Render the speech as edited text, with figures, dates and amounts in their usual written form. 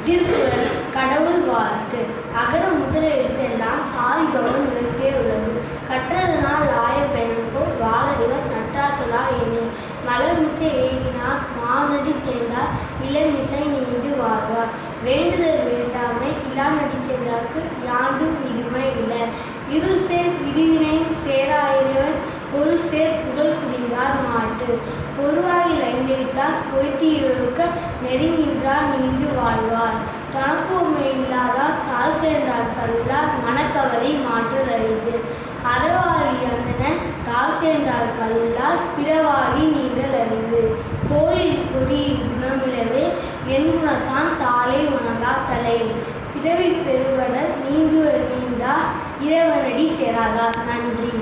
திருக்குறள் கடவுள் வாழ்த்து. அகர முதல எழுத்தெல்லாம் ஆதிபகவன் உலகத்தே உள்ளது. கற்றதனால் ஆய பெண்ணுக்கோள் வாழறிவர் நற்றாற்றலால் எண்ணி மலர்மிசை எய்தினார் மானடி சேர்ந்தார் இளமிசை நீண்டு வாழ்வார். வேண்டுதல் வேண்டாமை இளாநடி சேர்ந்தார்க்கு யாண்டும் இடுமை இல்லை. இருள் சேர் இடிவினை சேராயிரவன் பொருள் சேர் புகழ் புரிந்தார் மாட்டு. பொருவாயில் ஐந்தெழுத்தான் பொய்த்தீரொழுக்க நெருங்கின்றார் நீண்டு வாழ்வார். தனக்கு உண்மை இல்லாதான் தாழ் சேர்ந்தார் கல்லார் மனக்கவலை மாற்றல் அரிது. அறவாளி அந்தணன் தாழ் சேர்ந்தார் கல்லார் பிறவாளி நீண்டல் அரிது. கோளில் பொறியில் குணமிலவே என் குணத்தான் தாளை உணர்ந்தா தலை. பிறவி பெருங்கடல் நீந்துவர் நீந்தா இறைவனடி சேராதார். நன்றி.